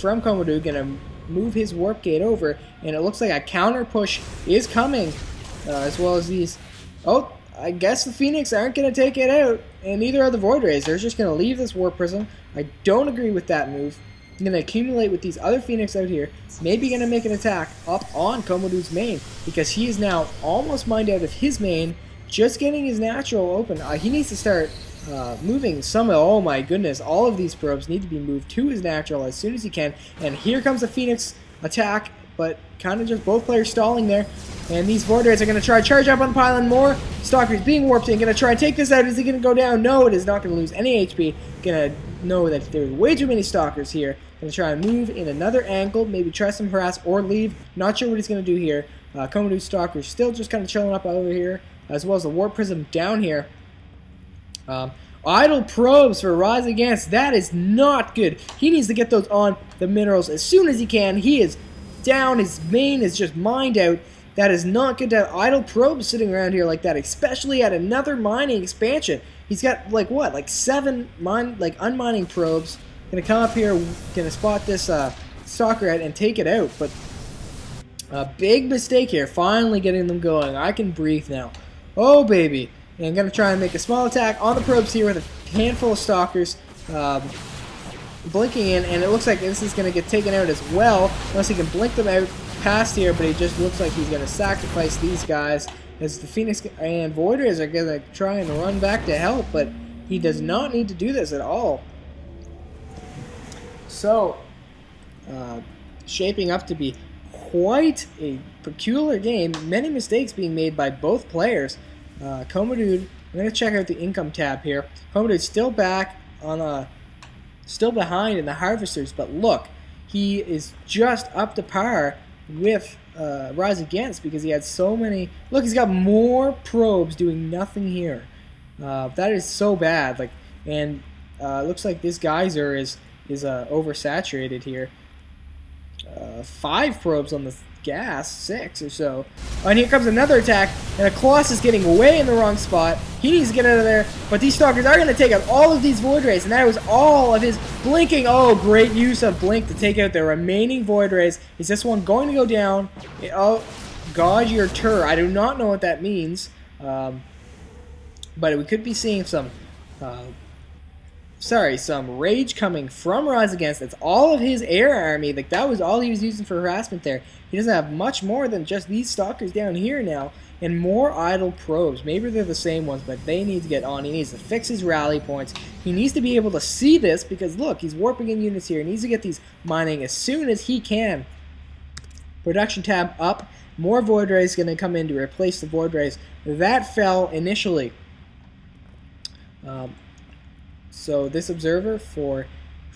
from Komodood, gonna move his warp gate over, and it looks like a counter push is coming, as well as these. Oh, I guess the Phoenix aren't gonna take it out, and neither are the Void Rays. They're just gonna leave this warp prism. I don't agree with that move. I'm gonna accumulate with these other Phoenix out here. Maybe gonna make an attack up on Komodood's main, because he is now almost mined out of his main, just getting his natural open. He needs to start moving some of, oh my goodness, all of these probes need to be moved to his natural as soon as he can. And here comes the Phoenix attack, but kind of just both players stalling there. And these Void Rays are going to try to charge up on the pylon more. Stalker's being warped in, going to try and take this out. Is he going to go down? No, it is not going to lose any HP. Going to know that there's way too many Stalkers here. Going to try and move in another angle, maybe try some harass or leave. Not sure what he's going to do here. Komodood Stalker's still just kind of chilling up over here, as well as the Warp Prism down here. Idle probes for Rise Against. That is not good. He needs to get those on the minerals as soon as he can. He is down. His main is just mined out. That is not good to have idle probes sitting around here like that, especially at another mining expansion. He's got like what, like 7 unmining probes. Gonna come up here, gonna spot this stalker out and take it out. But a big mistake here. Finally getting them going. I can breathe now. Oh baby. And I'm going to try and make a small attack on the probes here with a handful of stalkers blinking in, and it looks like this is going to get taken out as well, unless he can blink them out past here, but he just looks like he's going to sacrifice these guys as the Phoenix and Void Rays are going to try and run back to help, but he does not need to do this at all. So, shaping up to be quite a peculiar game, many mistakes being made by both players. Komodood, I'm going to check out the income tab here. Komodood's still back on still behind in the harvesters, but look, he is just up to par with Rise Against because he had so many. Look, he's got more probes doing nothing here. That is so bad. Like, and looks like this geyser is oversaturated here. 5 probes on the gas, 6 or so. And here comes another attack, and a Colossus getting way in the wrong spot. He needs to get out of there, but these Stalkers are going to take out all of these Void Rays, and that was all of his blinking. Oh, great use of Blink to take out the remaining Void Rays. Is this one going to go down? Oh, God, your tur. I do not know what that means, but we could be seeing some some rage coming from Rise Against. It's all of his air army. Like, that was all he was using for harassment there. He doesn't have much more than just these Stalkers down here now, and more idle probes. Maybe they're the same ones, but they need to get on. He needs to fix his rally points. He needs to be able to see this because, look, he's warping in units here. He needs to get these mining as soon as he can. Production tab up. More Void Rays going to come in to replace the Void Rays that fell initially. So this observer for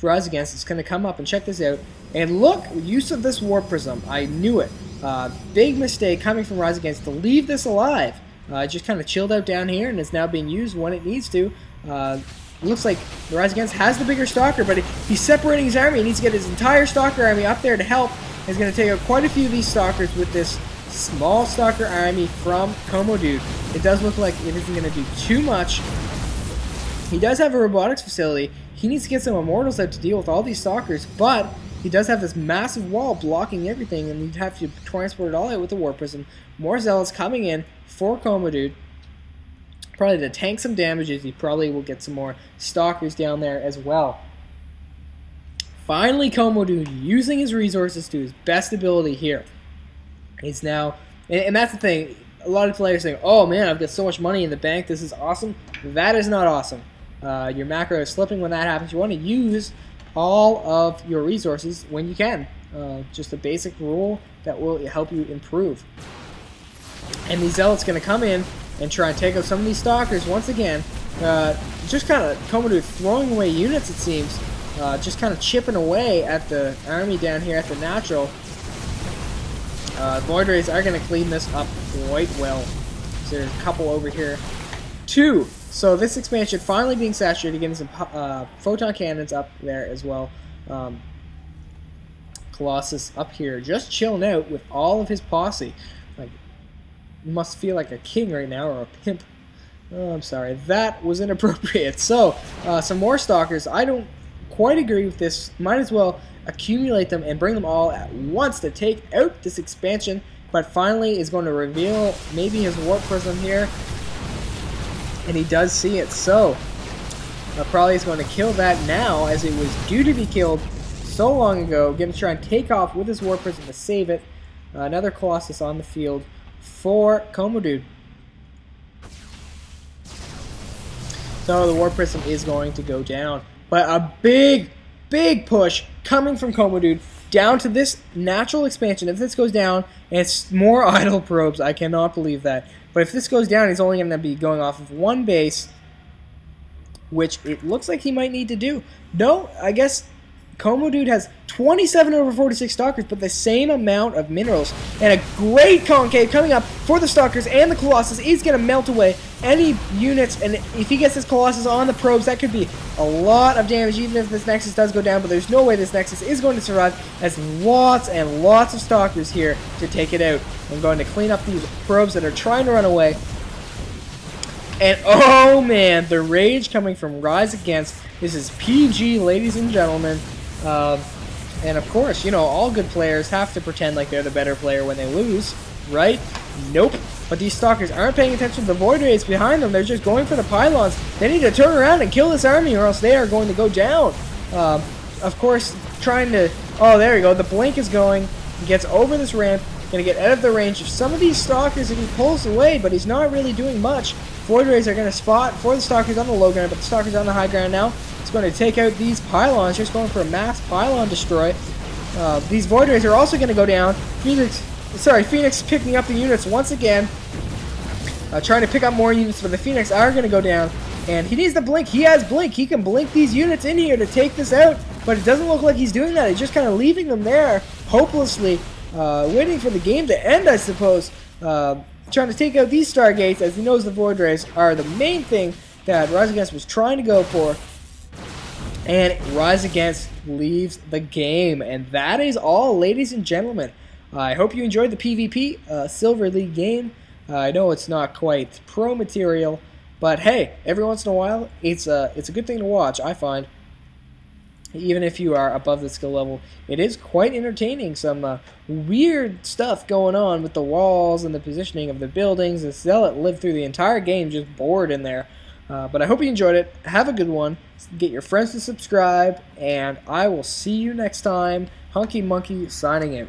Rise Against is going to come up and check this out. And look, use of this Warp Prism. I knew it. Big mistake coming from Rise Against to leave this alive. Just kind of chilled out down here and is now being used when it needs to. Looks like Rise Against has the bigger Stalker, but he's separating his army. He needs to get his entire Stalker army up there to help. He's going to take out quite a few of these Stalkers with this small Stalker army from Komodood. It does look like it isn't going to do too much. He does have a robotics facility. He needs to get some Immortals out to deal with all these Stalkers, but he does have this massive wall blocking everything, and he'd have to transport it all out with the Warp Prism. More Zealots coming in for Komodood. Probably to tank some damages. He probably will get some more Stalkers down there as well. Finally, Komodood using his resources to his best ability here. He's now, and that's the thing, a lot of players saying, oh man, I've got so much money in the bank, this is awesome. That is not awesome. Your macro is slipping when that happens. You want to use all of your resources when you can. Just a basic rule that will help you improve. And these Zealots going to come in and try and take out some of these Stalkers once again. Just kind of Komodood throwing away units, it seems. Just kind of chipping away at the army down here at the natural. Void Rays are going to clean this up quite well. So there's a couple over here. 2. So this expansion finally being saturated, getting some photon cannons up there as well. Colossus up here, just chilling out with all of his posse. Like, must feel like a king right now, or a pimp. Oh, I'm sorry, that was inappropriate. So, some more Stalkers. I don't quite agree with this. Might as well accumulate them and bring them all at once to take out this expansion, but finally is going to reveal maybe his warp prism here, and he does see it, so probably is going to kill that now, as it was due to be killed so long ago. Going to try and take off with his warp prism to save it. Another Colossus on the field for Komodood. So the warp prism is going to go down, but a big push coming from Komodood down to this natural expansion. If this goes down, and it's more idle probes, I cannot believe that. But if this goes down, he's only going to be going off of one base, which it looks like he might need to do. No, I guess Komodood has 27 over 46 Stalkers, but the same amount of minerals. And a great concave coming up for the Stalkers, and the Colossus is going to melt away any units. And if he gets this Colossus on the probes, that could be a lot of damage, even if this Nexus does go down. But there's no way this Nexus is going to survive, as lots and lots of Stalkers here to take it out. I'm going to clean up these probes that are trying to run away. And oh man, the rage coming from RiseAgainst. This is PG, ladies and gentlemen. And of course, you know, all good players have to pretend like they're the better player when they lose, right? Nope. But these Stalkers aren't paying attention to the Void Rays behind them. They're just going for the pylons. They need to turn around and kill this army, or else they are going to go down. Of course, trying to... Oh, there you go. The blink is going. He gets over this ramp. Going to get out of the range of some of these Stalkers if he pulls away, but he's not really doing much. Void Rays are going to spot for the Stalkers on the low ground, but the Stalkers on the high ground now. It's going to take out these pylons, just going for a mass pylon destroy. These Void Rays are also going to go down. Phoenix picking up the units once again. Trying to pick up more units, but the Phoenix are going to go down. And he needs to blink. He has blink. He can blink these units in here to take this out, but it doesn't look like he's doing that. He's just kind of leaving them there hopelessly, waiting for the game to end, I suppose. Trying to take out these Stargates, as he knows the Void Rays are the main thing that RiseAgainst was trying to go for. And RiseAgainst leaves the game. And that is all, ladies and gentlemen. I hope you enjoyed the PvP Silver League game. I know it's not quite pro material, but hey, every once in a while, it's a good thing to watch, I find. Even if you are above the skill level, it is quite entertaining. Some weird stuff going on with the walls and the positioning of the buildings. The Zealot lived through the entire game just bored in there. But I hope you enjoyed it. Have a good one. Get your friends to subscribe, and I will see you next time. Hunky Monkey signing out.